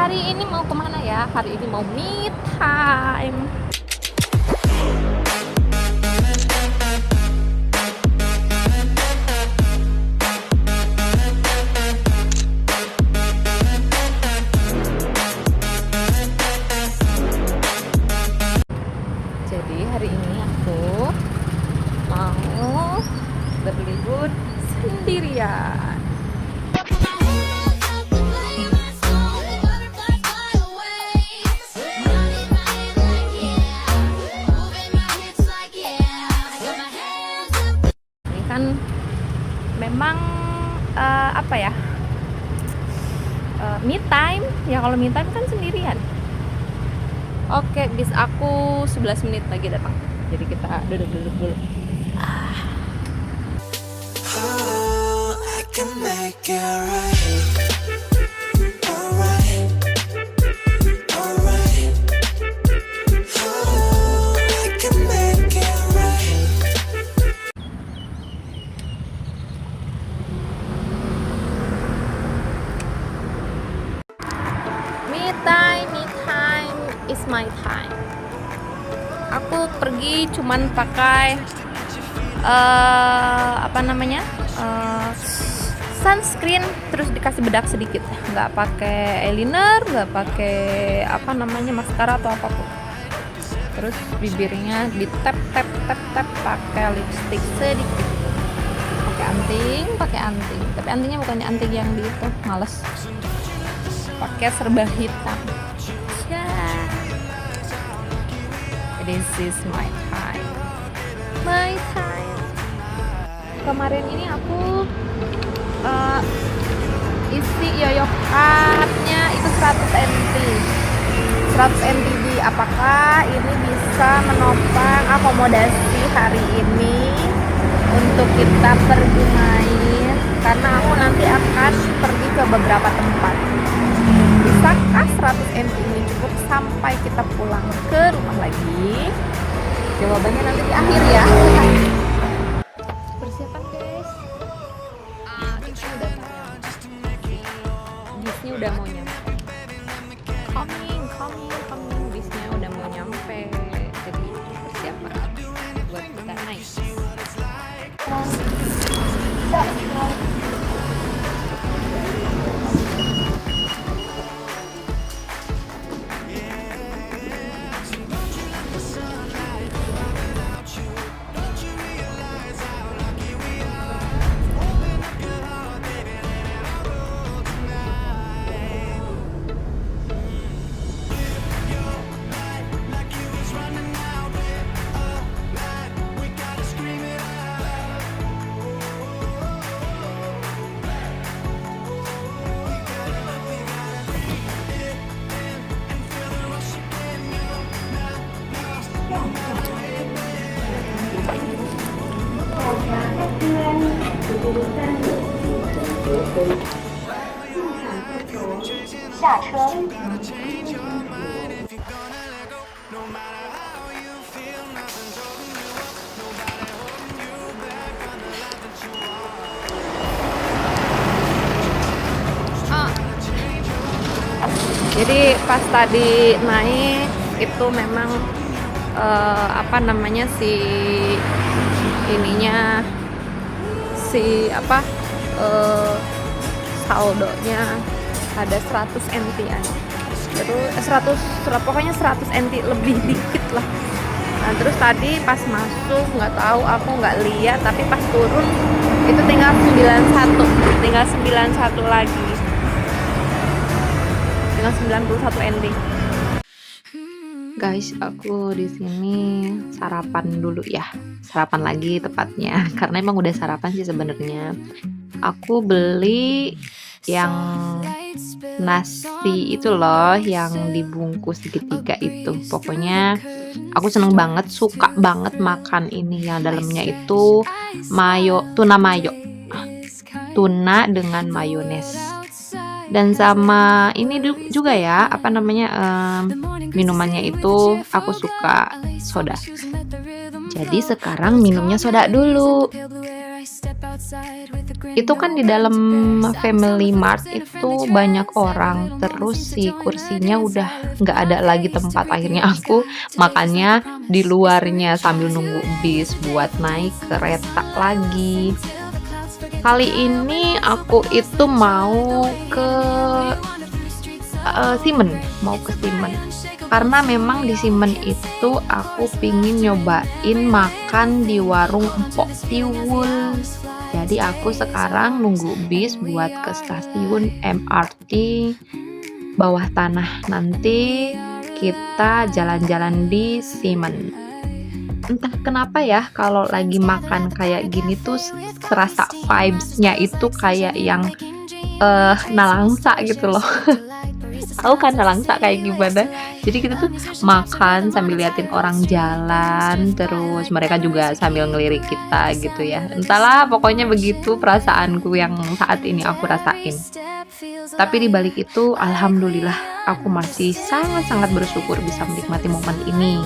hari ini mau kemana ya? Hari ini mau me time. Jadi hari ini aku mau berlibur sendirian. Ini kan memang apa ya? Me time. Ya kalau me time kan sendirian. Oke, bis aku 11 menit lagi datang. Jadi kita duduk-duduk dulu. Oh, I can make it right. Alright, alright. Oh, I can make it right. Me time is my time. Aku pergi cuman pakai apa namanya, sunscreen, terus dikasih bedak sedikit, nggak pakai eyeliner, nggak pakai apa namanya maskara atau apapun. Terus bibirnya di tap pakai lipstick sedikit, pakai anting, tapi antingnya bukannya anting yang di itu, males. Pakai serba hitam. This is my time. Kemarin ini aku isi yoyo cardnya itu 100 NTD. Apakah ini bisa menopang akomodasi hari ini untuk kita pergi main? Karena aku nanti akan pergi ke beberapa tempat. Bisakah 100 NT ini cukup sampai kita pulang ke rumah lagi? Jawabannya nanti di akhir ya. Persiapan guys. Kita udah bisnya udah mau nyampe. Coming. Bisnya udah mau nyampe. Jadi persiapan buat kita naik. Jadi pas tadi naik itu memang apa namanya si saldonya ada 100 NT-an. Terus pokoknya 100 NT lebih dikit lah. Nah, terus tadi pas masuk nggak tahu, aku nggak lihat, tapi pas turun itu tinggal 91 lagi. Tinggal 91 NT. Guys, aku di sini sarapan dulu ya. Sarapan lagi tepatnya. Karena emang udah sarapan sih sebenarnya. Aku beli yang nasi itu loh, yang dibungkus segitiga itu. Pokoknya aku seneng banget, suka banget makan ini. Yang dalamnya itu tuna dengan mayones. Dan sama ini juga ya, apa namanya, minumannya itu aku suka soda. Jadi sekarang minumnya soda dulu. Itu kan di dalam Family Mart itu banyak orang, terus si kursinya udah nggak ada lagi tempat. Akhirnya aku makannya di luarnya sambil nunggu bis buat naik kereta lagi. Kali ini aku itu mau ke Simen, karena memang di Simen itu aku pingin nyobain makan di warung Empok Tiwul. Jadi aku sekarang nunggu bis buat ke stasiun MRT bawah tanah. Nanti kita jalan-jalan di Simen. Entah kenapa ya, kalau lagi makan kayak gini tuh serasa vibes-nya itu kayak yang nalangsa gitu loh. Tahu kan nalangsa kayak gimana? Jadi kita tuh makan sambil liatin orang jalan, terus mereka juga sambil ngelirik kita gitu ya. Entahlah, pokoknya begitu perasaanku yang saat ini aku rasain. Tapi di balik itu, alhamdulillah aku masih sangat-sangat bersyukur bisa menikmati momen ini.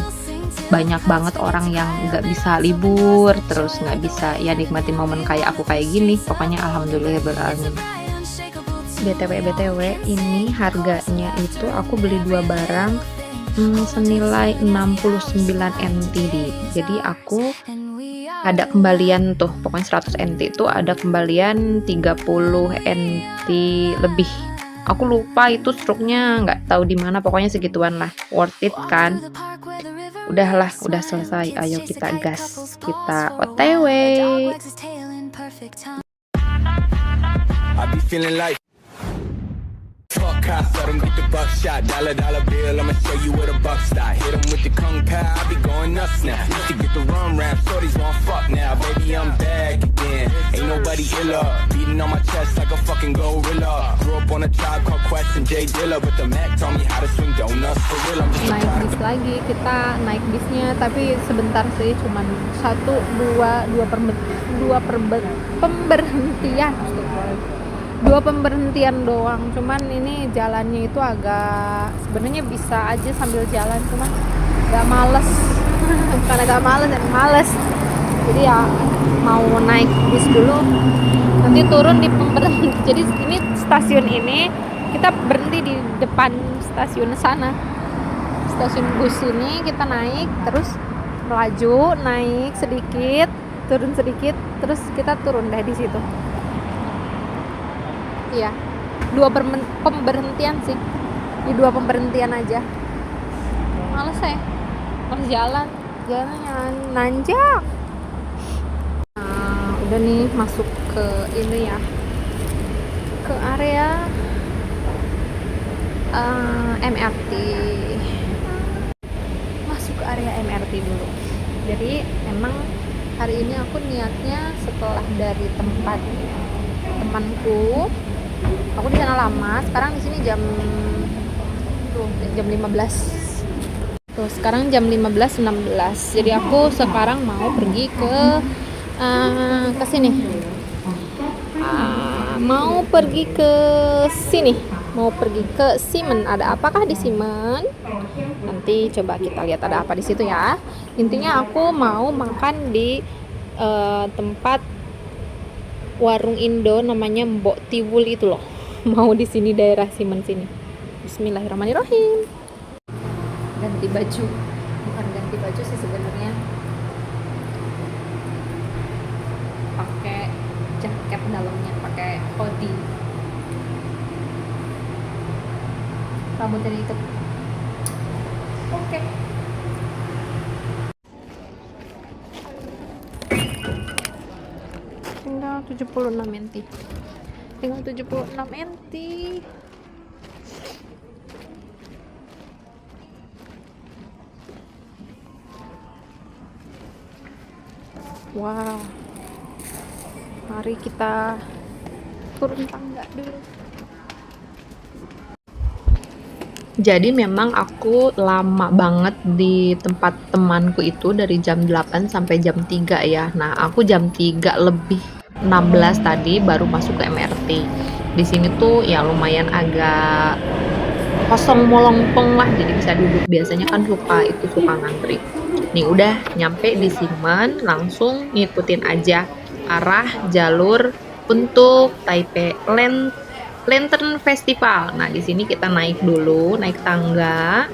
Banyak banget orang yang nggak bisa libur, terus nggak bisa ya nikmatin momen kayak aku kayak gini. Pokoknya alhamdulillah beralamin. BTW ini harganya itu aku beli 2 barang senilai 69 NT. Jadi aku ada kembalian tuh, pokoknya 100 NT itu ada kembalian 30 NT lebih. Aku lupa itu struknya, nggak tahu di mana, pokoknya segituan lah. Worth it kan? Udahlah, udah selesai. Ayo kita gas, kita OTW. I be feeling like fuck cops, let 'em get the buckshot. Dollar bill, I'ma show you where the buck stop. Hit 'em with the kung pao, I be going nuts now. Used to get the rum rap, shorties won't fuck now. Baby, I'm back again. Ain't nobody iller. Beating on my chest like a fucking gorilla. Grew up on a Tribe Called Quest and Jay Dilla, but the Mac taught me how to swing donuts for real. Naik bis lagi, kita naik bisnya tapi sebentar sih, cuman 2 pemberhentian. 2 pemberhentian doang, cuman ini jalannya itu agak, sebenarnya bisa aja sambil jalan, cuman gak males. Karena gak males, emang males. Jadi ya mau naik bis dulu, nanti turun di pemberhentian. Jadi ini stasiun ini kita berhenti di depan stasiun sana, stasiun bus ini kita naik, terus melaju, naik sedikit, turun sedikit, terus kita turun deh di situ. Iya, 2 pemberhentian sih, di 2 pemberhentian aja. Males ya, harus jalannya nanjak. Nah, udah nih masuk ke ini ya, ke area MRT. Masuk ke area MRT dulu. Jadi emang hari ini aku niatnya setelah dari tempat temanku, aku di sana lama, sekarang di sini jam 15. Tuh, sekarang jam 15.16. Jadi aku sekarang mau pergi ke sini. Mau pergi ke sini. Mau pergi ke Simen. Ada apakah di Simen? Nanti coba kita lihat ada apa di situ ya. Intinya aku mau makan di tempat warung Indo namanya Mbok Tiwul itu loh. Mau di sini daerah Simen sini. Bismillahirrahmanirrahim. Ganti baju. Bukan ganti baju sih sebenarnya. Pakai jaket dalamnya, pakai hoodie. Rambutnya itu. Oke. Tinggal 76 NT. Tinggal 76 NT. Wow. Mari kita turun tangga dulu. Jadi memang aku lama banget di tempat temanku itu dari jam 8 sampai jam 3 ya. Nah, aku jam 3 lebih 16 tadi baru masuk ke MRT. Di sini tuh ya lumayan agak kosong molongpong lah, jadi bisa duduk. Biasanya kan suka ngantri. Nih udah nyampe di Simen, langsung ngikutin aja arah jalur untuk Taipei Lantern Festival. Nah, di sini kita naik dulu, naik tangga.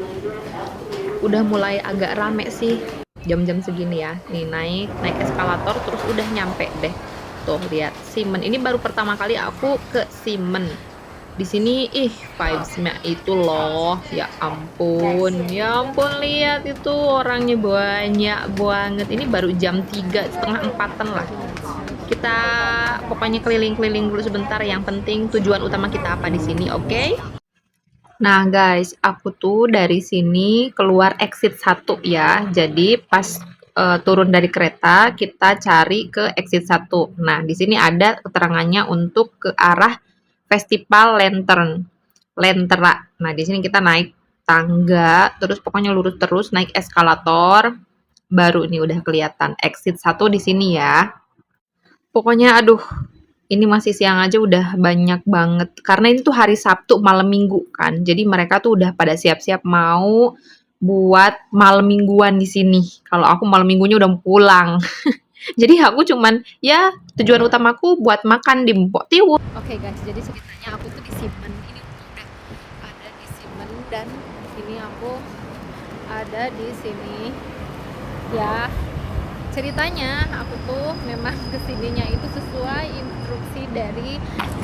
Udah mulai agak rame sih jam-jam segini ya. Nih naik eskalator terus udah nyampe deh. Tuh lihat Ximen. Ini baru pertama kali aku ke Ximen. Di sini vibes-nya itu loh. Ya ampun. Ya ampun, lihat itu orangnya banyak banget. Ini baru jam 3 setengah 4-an lah. Kita pokoknya keliling-keliling dulu sebentar. Yang penting tujuan utama kita apa di sini, oke? Nah guys, aku tuh dari sini keluar exit 1 ya. Jadi pas turun dari kereta, kita cari ke exit 1. Nah, di sini ada keterangannya untuk ke arah Festival Lentera. Nah, di sini kita naik tangga, terus pokoknya lurus terus naik eskalator. Baru ini udah kelihatan exit 1 di sini ya. Pokoknya aduh, ini masih siang aja udah banyak banget. Karena ini tuh hari Sabtu malam Minggu kan. Jadi mereka tuh udah pada siap-siap mau buat malam mingguan di sini. Kalau aku malam minggunya udah mau pulang. Jadi aku cuman ya tujuan utamaku buat makan di Mpok Tiwu. Oke guys, jadi ceritanya aku tuh di Ximen. Ini udah ada di Ximen dan ini aku ada di sini. Ya, ceritanya aku tuh memang kesininya itu sesuai instruksi dari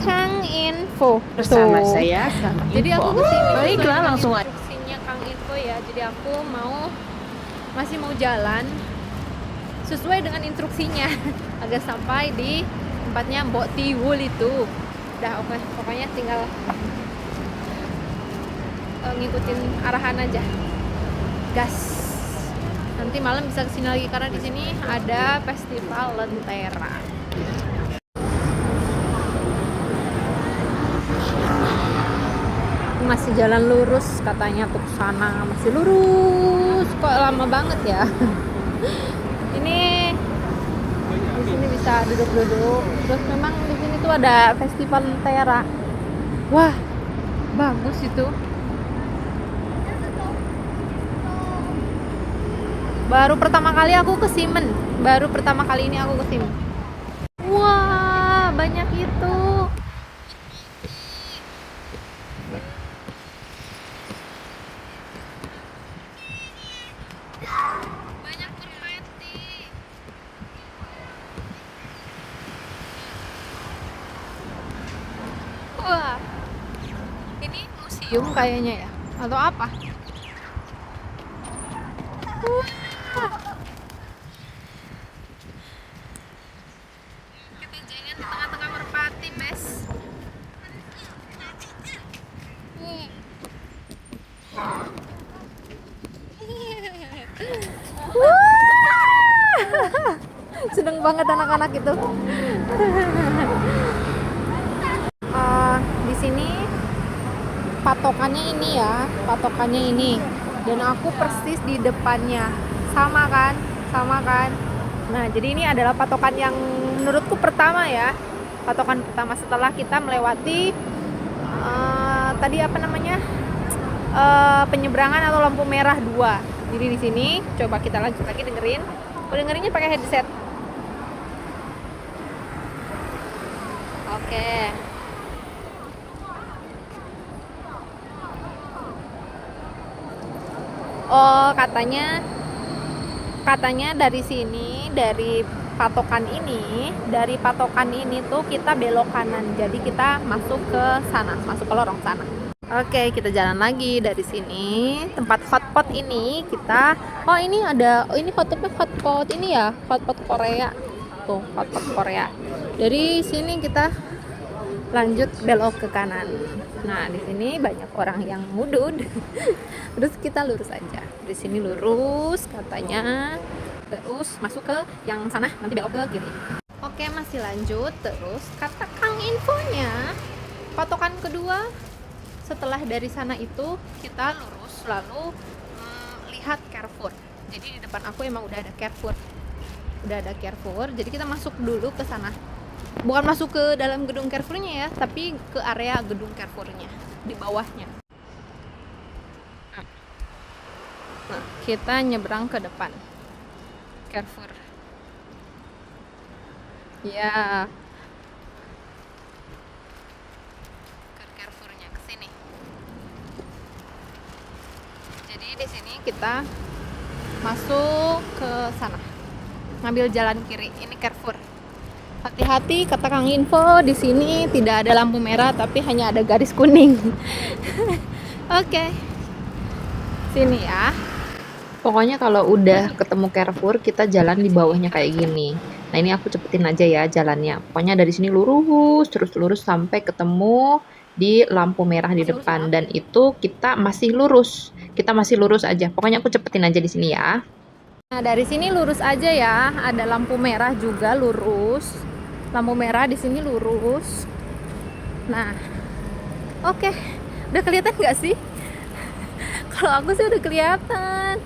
Kang Info Bersama tuh. saya Kang Jadi aku Info. kesini Baiklah, sesuai langsung dengan instruksinya Kang Info ya. Jadi aku masih mau jalan sesuai dengan instruksinya agar sampai di tempatnya Mbok Tiwul itu. Udah oke, pokoknya tinggal ngikutin arahan aja. Gas. Nanti malam bisa kesini lagi karena di sini ada festival Lentera. Masih jalan lurus katanya tuh ke sana, masih lurus. Kok lama banget ya? Ini di sini bisa duduk-duduk. Terus memang di sini tuh ada festival Lentera. Wah, bagus itu. Baru pertama kali aku ke Ximen. Baru pertama kali ini aku ke Ximen. Wah, banyak itu. Banyak merpati. Wah, ini museum kayaknya ya, atau apa? Kita jalan di tengah-tengah merpati, Bes. Seneng banget anak-anak itu. Di sini patokannya ini ya, patokannya ini. Dan aku persis di depannya. Sama kan? Nah, jadi ini adalah patokan yang menurutku pertama ya. Patokan pertama setelah kita melewati tadi apa namanya? Penyeberangan atau lampu merah 2. Jadi di sini coba kita lanjut lagi dengerin. Dengerinnya pakai headset. Oke. Oh, katanya dari sini, dari patokan ini tuh kita belok kanan. Jadi kita masuk ke sana, masuk ke lorong sana. Oke, kita jalan lagi dari sini. Tempat hotpot ini kita ini hotpot ini ya, hotpot Korea. Tuh, hotpot Korea. Dari sini kita lanjut belok ke kanan. Nah, di sini banyak orang yang mudud. Terus kita lurus aja. Di sini lurus katanya. Terus masuk ke yang sana, nanti belok ke kiri. Oke, masih lanjut. Terus kata Kang Infonya, patokan kedua setelah dari sana itu kita lurus lalu lihat Carrefour. Jadi di depan aku emang udah ada Carrefour. Jadi kita masuk dulu ke sana. Bukan masuk ke dalam gedung Carrefour-nya ya, tapi ke area gedung Carrefour-nya di bawahnya. Nah, kita nyebrang ke depan Carrefour. Ya, ke Carrefournya ke sini. Jadi di sini kita masuk ke sana. Ngambil jalan kiri. Ini Carrefour. Hati-hati kata Kang Info, di sini tidak ada lampu merah tapi hanya ada garis kuning. Oke. Sini ya. Pokoknya kalau udah ketemu Carrefour, kita jalan di bawahnya kayak gini. Nah, ini aku cepetin aja ya jalannya. Pokoknya dari sini lurus, terus lurus sampai ketemu di lampu merah di depan. Dan itu kita masih lurus. Kita masih lurus aja. Pokoknya aku cepetin aja di sini ya. Nah, dari sini lurus aja ya. Ada lampu merah juga lurus. Lampu merah di sini lurus. Nah, oke. Udah kelihatan nggak sih? Kalau aku sih udah kelihatan.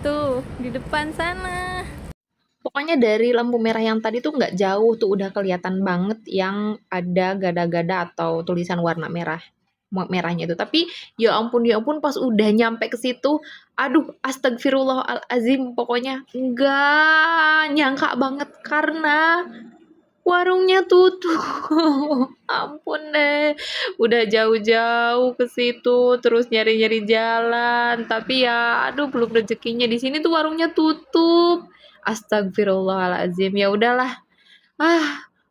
Tuh, di depan sana. Pokoknya dari lampu merah yang tadi tuh nggak jauh tuh udah kelihatan banget yang ada gada-gada atau tulisan warna merah. Merahnya itu. Tapi ya ampun pas udah nyampe ke situ, aduh astagfirullahalazim, pokoknya nggak nyangka banget karena warungnya tutup. Ampun deh. Udah jauh-jauh ke situ terus nyari-nyari jalan, tapi ya aduh belum rezekinya di sini tuh warungnya tutup. Astagfirullahalazim. Ya udahlah.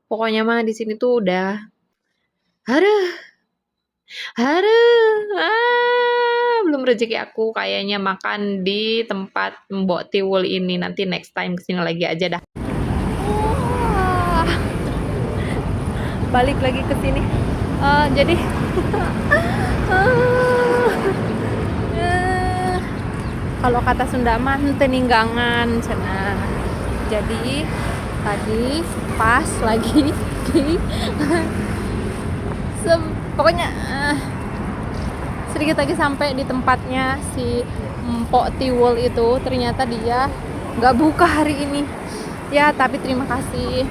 Pokoknya mah di sini tuh udah aduh, belum rezeki aku kayaknya makan di tempat Mbok Tiwul ini. Nanti next time kesini lagi aja dah. Balik lagi ke sini. Jadi kalau kata Sunda mah teninggangan cenah. Jadi tadi pas lagi di pokoknya sedikit lagi sampai di tempatnya si Mpok Tiwul itu, ternyata dia nggak buka hari ini. Ya, tapi terima kasih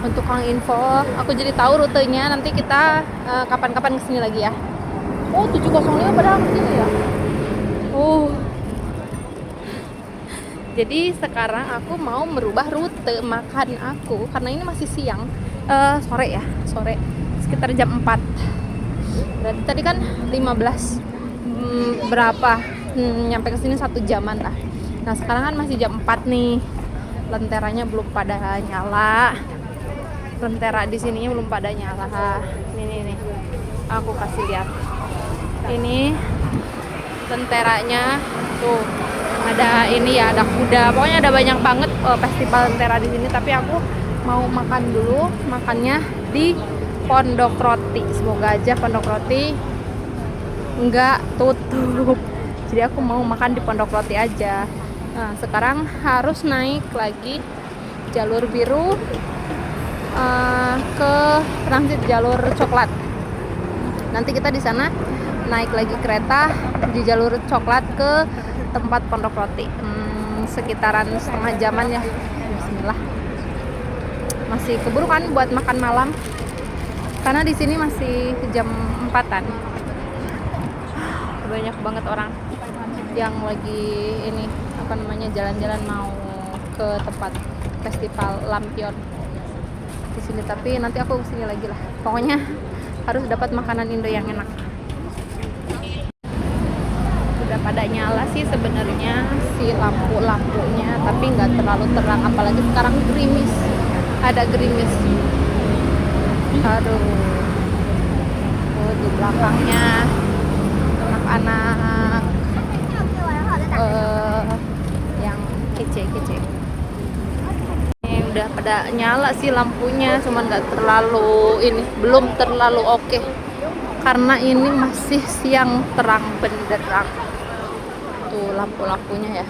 untuk Kang Info, aku jadi tahu rutenya. Nanti kita kapan-kapan kesini lagi ya. Oh, 705 padahal kesini ya. Jadi sekarang aku mau merubah rute makan aku karena ini masih siang, sore ya, sore sekitar jam 4. Berarti tadi kan 15 berapa? Nyampe kesini 1 jaman lah. Nah sekarang kan masih jam 4 nih, lenteranya belum pada nyala. Lentera di sininya belum pada nyala. Nih, aku kasih lihat. Ini lenteranya tuh ada ini ya, ada kuda. Pokoknya ada banyak banget festival lentera di sini. Tapi aku mau makan dulu, makannya di Pondok Roti. Semoga aja Pondok Roti nggak tutup. Jadi aku mau makan di Pondok Roti aja. Nah, sekarang harus naik lagi jalur biru ke transit jalur coklat. Nanti kita di sana naik lagi kereta di jalur coklat ke tempat Pondok Roti. Sekitaran setengah jaman ya. Bismillah. Masih keburu kan buat makan malam. Karena di sini masih jam 4-an. Banyak banget orang yang lagi ini apa namanya jalan-jalan mau ke tempat festival lampion di sini. Tapi nanti aku kesini lagi lah. Pokoknya harus dapat makanan Indo yang enak. Udah pada nyala sih sebenarnya si lampunya, tapi nggak terlalu terang. Apalagi sekarang gerimis, ada gerimis. Aduh, di belakangnya anak-anak yang kece-kece. Udah pada nyala sih lampunya, cuman nggak terlalu ini, belum terlalu oke karena ini masih siang terang benderang. Tuh lampu-lampunya ya.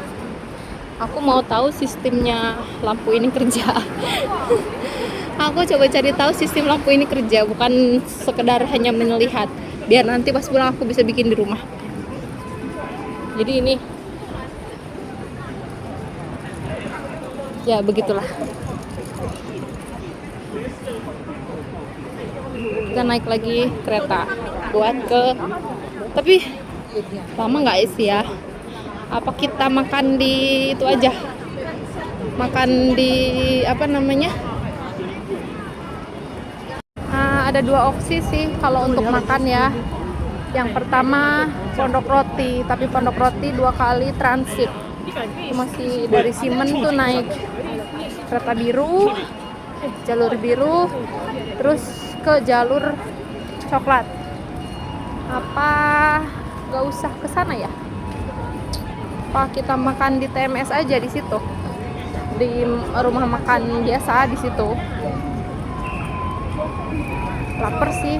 Aku mau tahu sistemnya lampu ini kerja. Aku coba cari tahu sistem lampu ini kerja, bukan sekedar hanya melihat. Biar nanti pas pulang aku bisa bikin di rumah. Jadi ini ya begitulah. Kita naik lagi kereta buat ke, tapi lama nggak sih ya? Apa kita makan di itu aja? Makan di apa namanya? ada dua opsi sih kalau untuk makan ya. Yang pertama Pondok Roti, tapi Pondok Roti 2 kali transit. Masih dari Simen tuh naik kereta biru, jalur biru, terus ke jalur coklat. Apa nggak usah ke sana ya? Apa kita makan di TMS aja di situ? Di rumah makan biasa di situ. Lapar sih.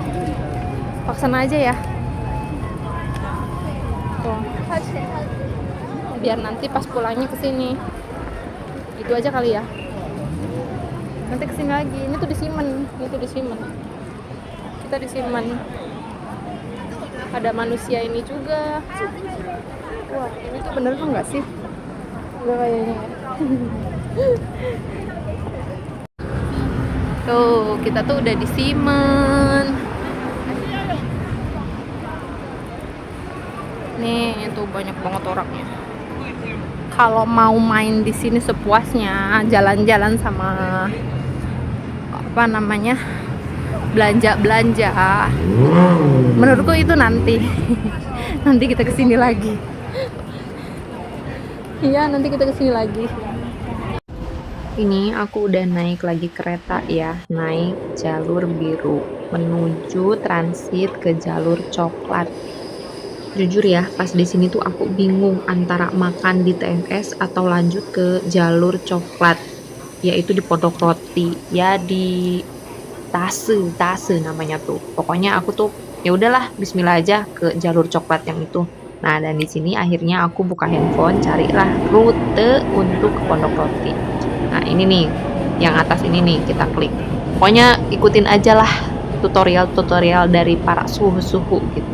Paksain aja ya. Tuh. Biar nanti pas pulangnya ke sini. Itu aja kali ya. Nanti ke sini lagi. Ini tuh di Simen, itu di Simen. Kita di Simen. Ada manusia ini juga. Wah, ini tuh bener tuh nggak sih? Enggak kayaknya. Tuh, kita tuh udah di Simen. Nih, tuh banyak banget orangnya. Kalau mau main di sini sepuasnya, jalan-jalan sama apa namanya? Belanja-belanja. Menurutku itu nanti. Nanti kita kesini lagi. Iya, nanti kita kesini lagi. Ini aku udah naik lagi kereta ya, naik jalur biru menuju transit ke jalur coklat. Jujur ya, pas di sini tuh aku bingung antara makan di TMS atau lanjut ke jalur coklat, yaitu di Pondok Roti, ya di Tase namanya tuh. Pokoknya aku tuh ya udahlah, Bismillah aja ke jalur coklat yang itu. Nah, dan di sini akhirnya aku buka handphone, carilah rute untuk ke Pondok Roti. Nah, ini nih, yang atas ini nih kita klik. Pokoknya ikutin aja lah tutorial dari para suhu-suhu gitu.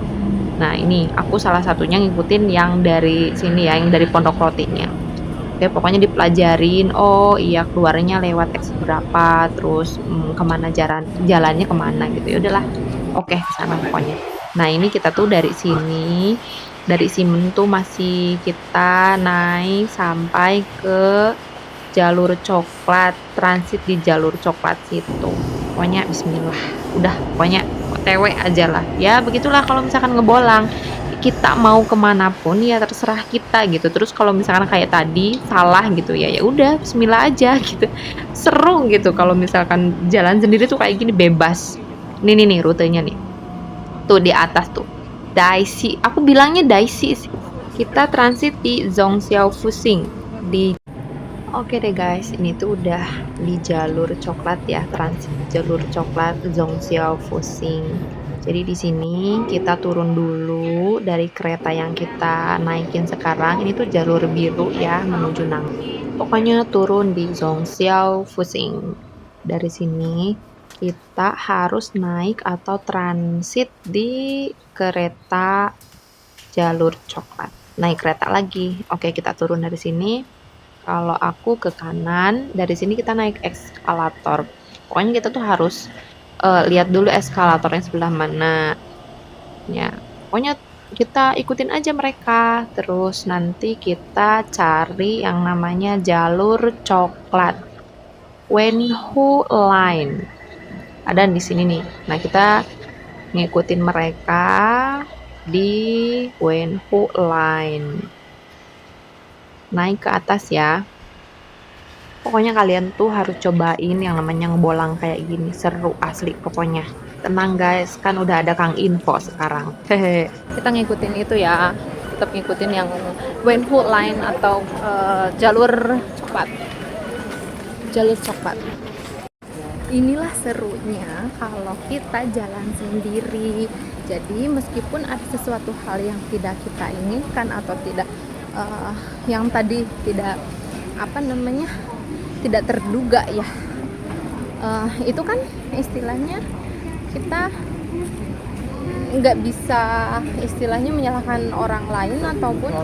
Nah, ini aku salah satunya ngikutin yang dari sini ya, yang dari Pondok Rotinya. Oke, pokoknya dipelajarin, oh iya keluarnya lewat X berapa, terus kemana jalannya kemana gitu. Ya udahlah, oke kesana pokoknya. Nah, ini kita tuh dari sini, dari Simen tuh masih kita naik sampai ke jalur coklat, transit di jalur coklat situ. Pokoknya bismillah. Udah, pokoknya OTW aja lah. Ya begitulah kalau misalkan ngebolang. Kita mau kemanapun ya terserah kita gitu. Terus kalau misalkan kayak tadi salah gitu ya, ya udah bismillah aja gitu. Seru gitu kalau misalkan jalan sendiri tuh kayak gini bebas. Nih rutenya nih. Tuh di atas tuh. Daisy. Aku bilangnya Daisy sih. Kita transit di Zhongxiao Fuxing di. Oke deh guys, ini tuh udah di jalur coklat ya, transit jalur coklat Zhongxiao Fuxing. Jadi di sini kita turun dulu dari kereta yang kita naikin sekarang. Ini tuh jalur biru ya menuju Nang. Pokoknya turun di Zhongxiao Fuxing. Dari sini kita harus naik atau transit di kereta jalur coklat. Naik kereta lagi. Oke, kita turun dari sini. Kalau aku ke kanan, dari sini kita naik eskalator. Pokoknya kita tuh harus lihat dulu eskalatornya sebelah mana. Ya, pokoknya kita ikutin aja mereka. Terus nanti kita cari yang namanya jalur coklat. Wenhu Line. Ada di sini nih. Nah, kita ngikutin mereka di Wenhu Line. Naik ke atas ya. Pokoknya kalian tuh harus cobain yang namanya ngebolang kayak gini. Seru asli pokoknya. Tenang guys, kan udah ada Kang Info sekarang. Hehe. Kita ngikutin itu ya. Tetap ngikutin yang Wenhu Line atau jalur coklat. Jalur coklat. Inilah serunya kalau kita jalan sendiri. Jadi meskipun ada sesuatu hal yang tidak kita inginkan atau tidak yang tadi tidak tidak terduga ya, itu kan istilahnya kita nggak bisa istilahnya menyalahkan orang lain ataupun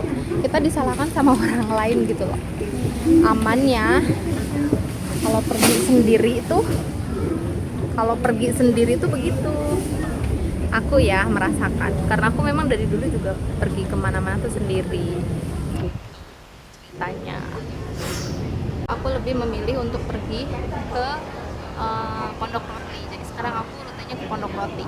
kita disalahkan sama orang lain gitu loh. Amannya kalau pergi sendiri itu begitu. Aku ya merasakan, karena aku memang dari dulu juga pergi kemana-mana tuh sendiri. Ceritanya aku lebih memilih untuk pergi ke Pondok Roti. Jadi sekarang aku rutenya rencananya ke Pondok Roti.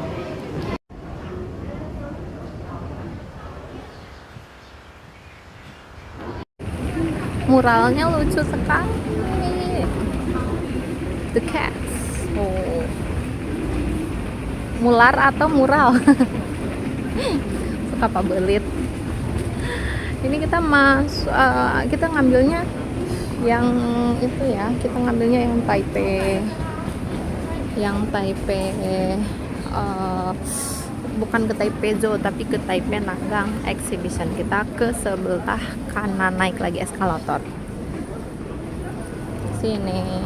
Muralnya lucu sekali. The Cats. Oh. Mular atau mural? Suka Pak Belit. Ini kita kita ngambilnya yang itu ya, kita ngambilnya yang Taipei. Yang Taipei bukan ke Taipei Zoo tapi ke Taipei Nanggang Exhibition. Kita ke sebelah kanan naik lagi eskalator. Sini.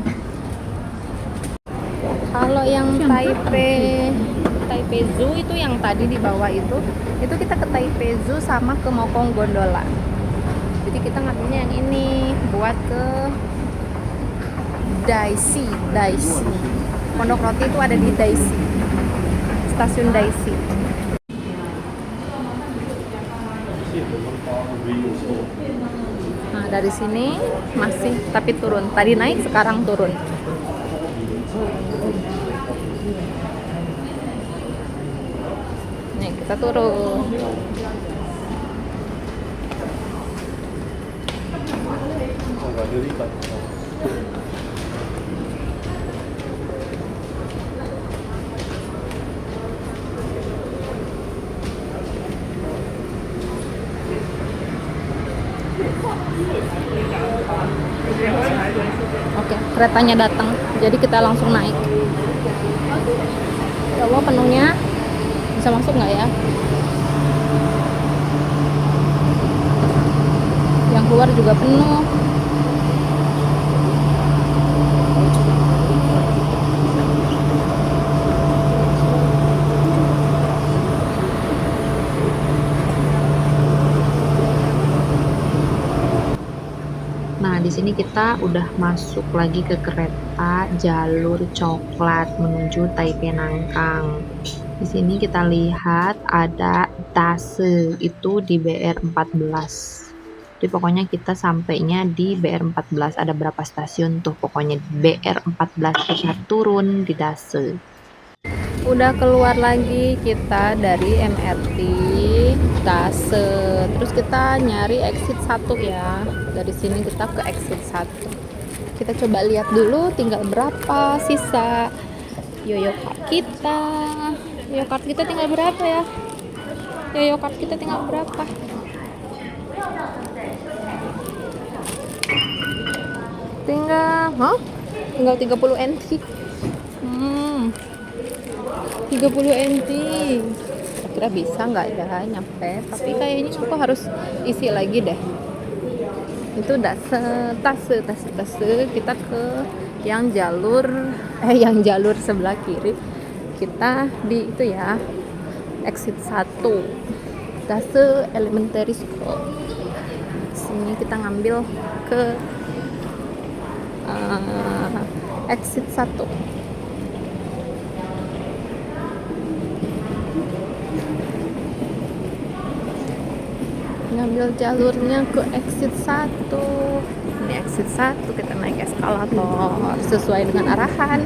Kalau yang Taipei Zoo itu yang tadi di bawah itu kita ke Taipei Zoo sama ke Mokong Gondola. Jadi kita ngambilnya yang ini buat ke Daisy. Pondok Roti itu ada di Daisy, stasiun Daisy. Nah dari sini masih tapi turun. Tadi naik, sekarang turun. Nih kita turun. Oke, keretanya datang. Jadi kita langsung naik. Coba penuhnya bisa masuk nggak ya? Yang keluar juga penuh. Nah, di sini kita udah masuk lagi ke kereta jalur coklat menuju Taipei Nangkang. Di sini kita lihat ada Dase itu di BR14. Jadi pokoknya kita sampainya di BR14. Ada berapa stasiun tuh? Pokoknya BR14 kita turun di Dase. Udah keluar lagi kita dari MRT Dase. Terus kita nyari exit 1 ya. Dari sini kita ke exit 1. Kita coba lihat dulu tinggal berapa sisa yoyo card kita. Yoyo card kita tinggal berapa ya? Yoyo card kita tinggal berapa? Tinggal 30 NT. 30 NT. Kira bisa nggak ya nyampe? Tapi kayaknya aku harus isi lagi deh. Itu Dase. Kita ke yang jalur sebelah kiri. Kita di itu ya, exit 1 Dase Elementary School. Sini kita ngambil ke exit 1. Ngambil jalurnya ke exit 1. Ini exit 1, kita naik eskalator sesuai dengan arahan.